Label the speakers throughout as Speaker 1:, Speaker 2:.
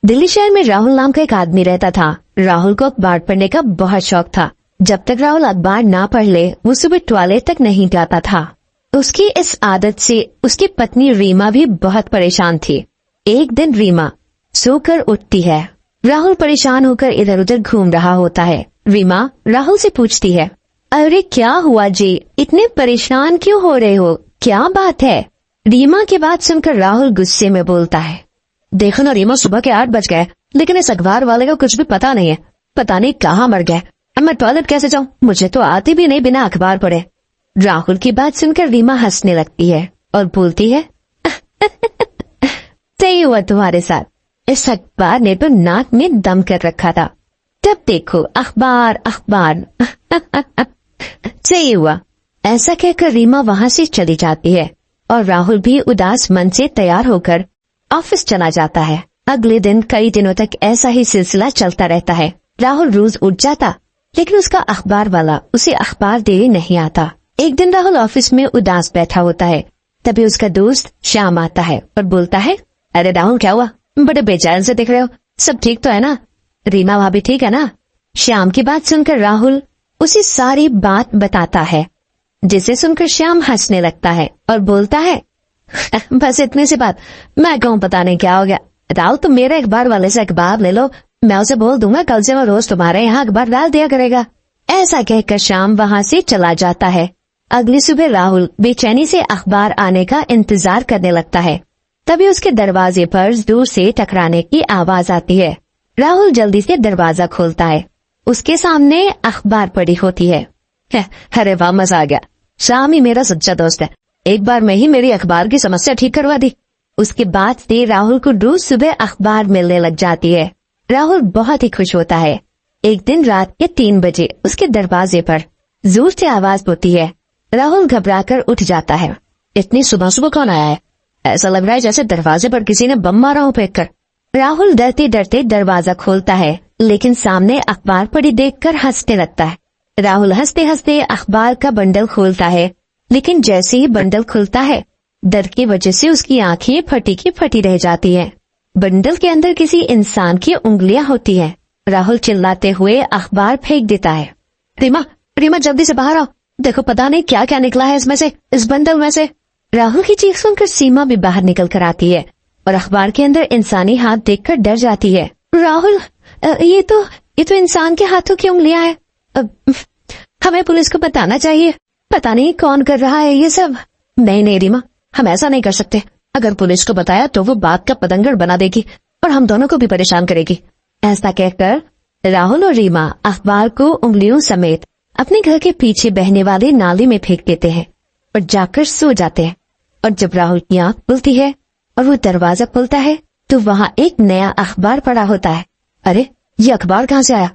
Speaker 1: दिल्ली शहर में राहुल नाम का एक आदमी रहता था। राहुल को अखबार पढ़ने का बहुत शौक था। जब तक राहुल अखबार ना पढ़ ले वो सुबह टॉयलेट तक नहीं जाता था। उसकी इस आदत से उसकी पत्नी रीमा भी बहुत परेशान थी। एक दिन रीमा सोकर उठती है। राहुल परेशान होकर इधर उधर घूम रहा होता है। रीमा राहुल से पूछती है, अरे क्या हुआ जी, इतने परेशान क्यों हो रहे हो, क्या बात है? रीमा की बात सुनकर राहुल गुस्से में बोलता है, देखो ना रीमा, सुबह के 8 बज गए लेकिन इस अखबार वाले को कुछ भी पता नहीं है। पता नहीं कहाँ मर गया। अब मैं टॉयलेट कैसे जाऊँ? मुझे तो आती भी नहीं बिना अखबार पढ़े। राहुल की बात सुनकर रीमा हंसने लगती है और बोलती है, सही हुआ तुम्हारे साथ, इस अखबार ने तो नाक में दम कर रखा था। तब देखो अखबार अखबार। सही हुआ। ऐसा कहकर रीमा वहाँ से चली जाती है और राहुल भी उदास मन से तैयार होकर ऑफिस चला जाता है। अगले दिन कई दिनों तक ऐसा ही सिलसिला चलता रहता है। राहुल रोज उठ जाता लेकिन उसका अखबार वाला उसे अखबार दे नहीं आता। एक दिन राहुल ऑफिस में उदास बैठा होता है। तभी उसका दोस्त श्याम आता है और बोलता है, अरे राहुल क्या हुआ, बड़े बेचैन से दिख रहे हो, सब ठीक तो है ना? रीमा भाभी ठीक है ना? श्याम की बात सुनकर राहुल उसे सारी बात बताता है, जिसे सुनकर श्याम हंसने लगता है और बोलता है, बस इतनी सी बात, मैं कहूँ पता नहीं क्या हो गया। राहुल तुम मेरे अखबार वाले से अखबार ले लो, मैं उसे बोल दूंगा कल से वो रोज तुम्हारे यहाँ अखबार डाल दिया करेगा। ऐसा कहकर श्याम वहाँ से चला जाता है। अगली सुबह राहुल बेचैनी से अखबार आने का इंतजार करने लगता है। तभी उसके दरवाजे पर दूर से टकराने की आवाज आती है। राहुल जल्दी से दरवाजा खोलता है। उसके सामने अखबार पड़ी होती है। अरे वाह, मजा आ गया, श्याम ही मेरा सच्चा दोस्त है, एक बार में ही मेरी अखबार की समस्या ठीक करवा दी। उसके बाद से राहुल को रोज सुबह अखबार मिलने लग जाती है। राहुल बहुत ही खुश होता है। एक दिन रात के 3 बजे उसके दरवाजे पर जोर से आवाज होती है। राहुल घबराकर उठ जाता है। इतनी सुबह सुबह कौन आया है? ऐसा लग रहा है जैसे दरवाजे पर किसी ने बम मारा हो फेंक कर। राहुल डरते डरते दरवाजा खोलता है लेकिन सामने अखबार पड़ी देखकर हंसने लगता है। राहुल हंसते हंसते अखबार का बंडल खोलता है लेकिन जैसे ही बंडल खुलता है डर की वजह से उसकी आंखें फटी की फटी रह जाती हैं। बंडल के अंदर किसी इंसान की उंगलियां होती हैं। राहुल चिल्लाते हुए अखबार फेंक देता है। रीमा, रीमा जल्दी से बाहर आओ, देखो पता नहीं क्या क्या निकला है इसमें से, इस बंडल में से। राहुल की चीख सुनकर सीमा भी बाहर निकल कर आती है और अखबार के अंदर इंसानी हाथ देखकर डर जाती है। राहुल, ये तो इंसान के हाथों की उंगलियां हैं। हमें पुलिस को बताना चाहिए, पता नहीं कौन कर रहा है ये सब। नहीं रीमा, हम ऐसा नहीं कर सकते। अगर पुलिस को बताया तो वो बात का पतंगड़ बना देगी और हम दोनों को भी परेशान करेगी। ऐसा कहकर राहुल और रीमा अखबार को उंगलियों समेत अपने घर के पीछे बहने वाले नाले में फेंक देते हैं और जाकर सो जाते हैं। और जब राहुल की आंख खुलती है और वो दरवाजा खुलता है तो वहाँ एक नया अखबार पड़ा होता है। अरे ये अखबार कहाँ से आया?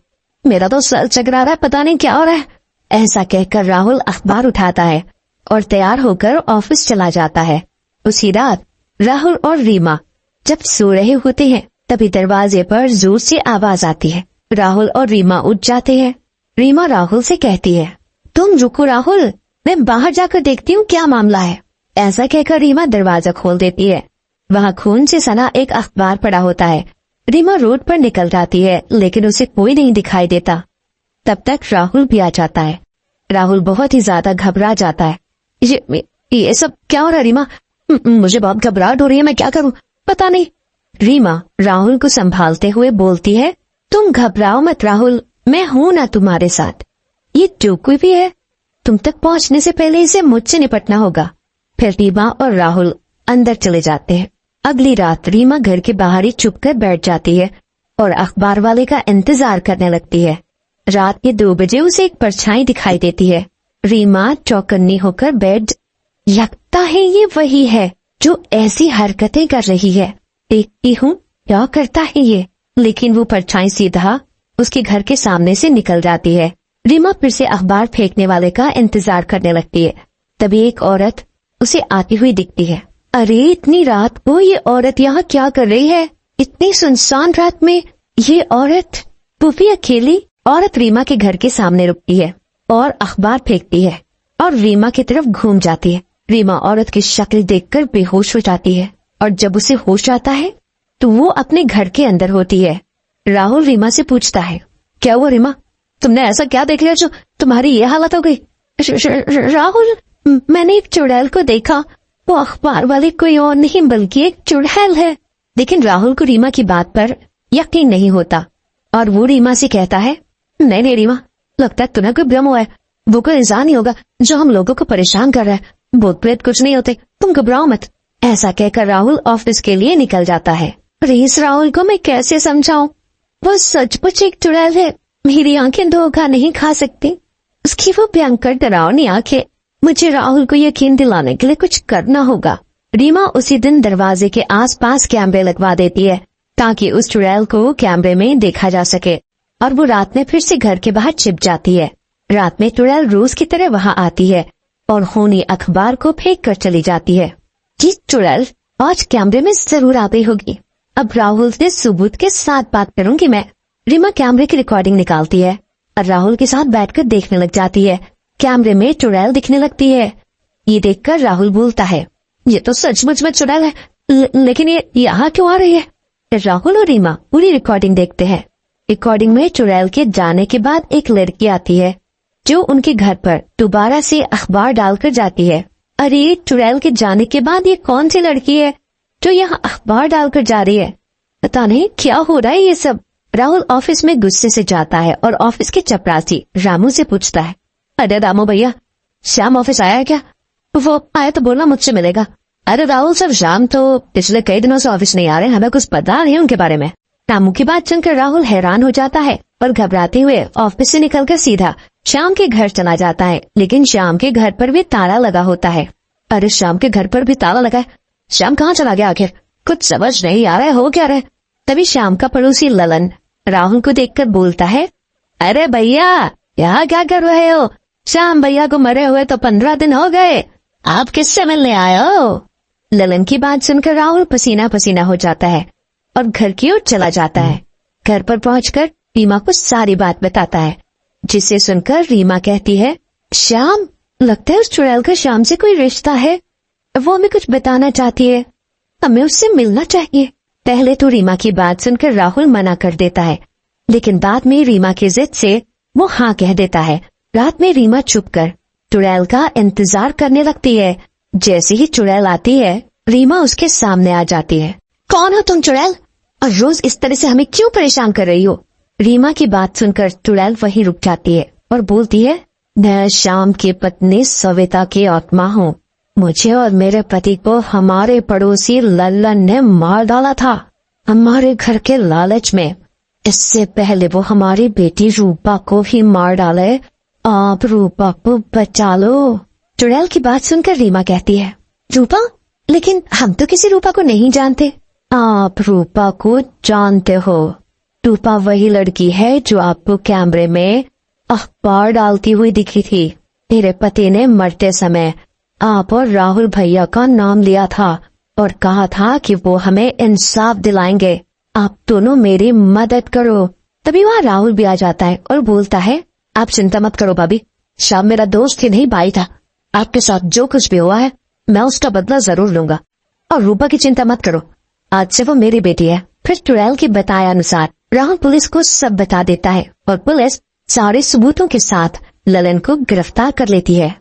Speaker 1: मेरा तो सर चकरा रहा है, पता नहीं क्या हो रहा है। ऐसा कहकर राहुल अखबार उठाता है और तैयार होकर ऑफिस चला जाता है। उसी रात राहुल और रीमा जब सो रहे होते हैं तभी दरवाजे पर जोर से आवाज आती है। राहुल और रीमा उठ जाते हैं। रीमा राहुल से कहती है, तुम रुको राहुल, मैं बाहर जाकर देखती हूँ क्या मामला है। ऐसा कहकर रीमा दरवाजा खोल देती है। वहाँ खून से सना एक अखबार पड़ा होता है। रीमा रोड पर निकल जाती है लेकिन उसे कोई नहीं दिखाई देता। तब तक राहुल भी आ जाता है। राहुल बहुत ही ज्यादा घबरा जाता है। ये सब क्या हो रहा है रीमा? मुझे बहुत घबराहट हो रही है, मैं क्या करूं पता नहीं। रीमा राहुल को संभालते हुए बोलती है, तुम घबराओ मत राहुल, मैं हूं ना तुम्हारे साथ। ये जो कोई भी है, तुम तक पहुंचने से पहले इसे मुझसे निपटना होगा। फिर रीमा और राहुल अंदर चले जाते हैं। अगली रात रीमा घर के बाहर ही चुप कर बैठ जाती है और अखबार वाले का इंतजार करने लगती है। रात के 2 बजे उसे एक परछाई दिखाई देती है। रीमा चौकन्नी होकर बैठ, लगता है ये वही है जो ऐसी हरकतें कर रही है। देखती हूँ क्या करता है ये। लेकिन वो परछाई सीधा उसके घर के सामने से निकल जाती है। रीमा फिर से अखबार फेंकने वाले का इंतजार करने लगती है। तभी एक औरत उसे आती हुई दिखती है। अरे इतनी रात को ये औरत यहाँ क्या कर रही है? इतनी सुनसान रात में ये औरत? वो भी अकेली? औरत रीमा के घर के सामने रुकती है और अखबार फेंकती है और रीमा की तरफ घूम जाती है। रीमा औरत की शक्ल देखकर बेहोश हो जाती है और जब उसे होश आता है तो वो अपने घर के अंदर होती है। राहुल रीमा से पूछता है, क्या हुआ रीमा, तुमने ऐसा क्या देख लिया जो तुम्हारी ये हालत हो गई? राहुल, मैंने एक चुड़ैल को देखा, वो अखबार वाले कोई और नहीं बल्कि एक चुड़ैल है। लेकिन राहुल को रीमा की बात पर यकीन नहीं होता और वो रीमा से कहता है, नहीं रीमा, लगता है तुम्हें कोई भ्रम हुआ है, वो कोई इंसान ही होगा जो हम लोगों को परेशान कर रहा है। भूत प्रेत कुछ नहीं होते, तुम घबराओ मत। ऐसा कहकर राहुल ऑफिस के लिए निकल जाता है। पर इस राहुल को मैं कैसे समझाऊं? वो सचमुच एक चुड़ैल है, मेरी आंखें धोखा नहीं खा सकती। उसकी वो भयंकर डरावनी आंखें, मुझे राहुल को यकीन दिलाने के लिए कुछ करना होगा। रीमा उसी दिन दरवाजे के आसपास कैमरे लगवा देती है ताकि उस चुड़ैल को कैमरे में देखा जा सके, और वो रात में फिर से घर के बाहर छिप जाती है। रात में चुड़ैल रोज की तरह वहां आती है और खूनी अखबार को फेंक कर चली जाती है। ये चुड़ैल आज कैमरे में जरूर आ गई होगी, अब राहुल से सबूत के साथ बात करूंगी मैं। रीमा कैमरे की रिकॉर्डिंग निकालती है और राहुल के साथ बैठकर देखने लग जाती है। कैमरे में चुड़ैल दिखने लगती है। ये देखकर राहुल बोलता है, ये तो सचमुच में चुड़ैल है, लेकिन ये यहाँ क्यों आ रही है? राहुल और रीमा पूरी रिकॉर्डिंग देखते हैं। रिकॉर्डिंग में चुड़ैल के जाने के बाद एक लड़की आती है जो उनके घर पर दोबारा से अखबार डालकर जाती है। अरे, चुड़ैल के जाने के बाद ये कौन सी लड़की है जो यहाँ अखबार डालकर जा रही है? पता नहीं क्या हो रहा है ये सब। राहुल ऑफिस में गुस्से से जाता है और ऑफिस के चपरासी रामू से पूछता है, अरे रामू भैया, श्याम ऑफिस आया है क्या? वो आया तो बोला मुझसे मिलेगा। अरे राहुल सर, श्याम तो पिछले कई दिनों से ऑफिस नहीं आ रहे, हमें कुछ पता नहीं उनके बारे में। रामू की बात सुनकर राहुल हैरान हो जाता है और घबराते हुए ऑफिस से निकलकर सीधा श्याम के घर चला जाता है। लेकिन श्याम के घर पर भी ताला लगा होता है। अरे, श्याम के घर पर भी ताला लगा है, श्याम कहाँ चला गया आखिर? कुछ समझ नहीं आ रहा है, हो क्या रहा है? तभी श्याम का पड़ोसी ललन राहुल को देखकर बोलता है, अरे भैया, यहाँ क्या कर रहे हो? श्याम भैया को मरे हुए तो 15 दिन हो गए, आप किससे मिलने आए हो? ललन की बात सुनकर राहुल पसीना पसीना हो जाता है और घर की ओर चला जाता है। घर पर पहुंचकर रीमा को सारी बात बताता है, जिसे सुनकर रीमा कहती है, श्याम, लगता है उस चुड़ैल का श्याम से कोई रिश्ता है, वो हमें कुछ बताना चाहती है, हमें उससे मिलना चाहिए। पहले तो रीमा की बात सुनकर राहुल मना कर देता है, लेकिन बाद में रीमा की जिद से वो हाँ कह देता है। रात में रीमा छुपकर चुड़ैल का इंतजार करने लगती है। जैसे ही चुड़ैल आती है, रीमा उसके सामने आ जाती है। कौन हो तुम चुड़ैल, और रोज इस तरह से हमें क्यों परेशान कर रही हो? रीमा की बात सुनकर चुड़ैल वहीं रुक जाती है और बोलती है, मैं श्याम की पत्नी सविता की आत्मा हूँ। मुझे और मेरे पति को हमारे पड़ोसी लल्लन ने मार डाला था, हमारे घर के लालच में। इससे पहले वो हमारी बेटी रूपा को भी मार डाले, आप रूपा को बचा लो। चुड़ैल की बात सुनकर रीमा कहती है, रूपा? लेकिन हम तो किसी रूपा को नहीं जानते। आप रूपा को जानते हो। रूपा वही लड़की है जो आपको कैमरे में अखबार डालती हुई दिखी थी। मेरे पति ने मरते समय आप और राहुल भैया का नाम लिया था और कहा था कि वो हमें इंसाफ दिलाएंगे, आप दोनों मेरी मदद करो। तभी वहाँ राहुल भी आ जाता है और बोलता है, आप चिंता मत करो भाभी, श्याम मेरा दोस्त ही नहीं भाई था। आपके साथ जो कुछ भी हुआ है मैं उसका बदला जरूर लूंगा, और रूपा की चिंता मत करो, आज से वो मेरी बेटी है। फिर चुड़ैल के बताए अनुसार राहुल पुलिस को सब बता देता है और पुलिस सारे सबूतों के साथ ललन को गिरफ्तार कर लेती है।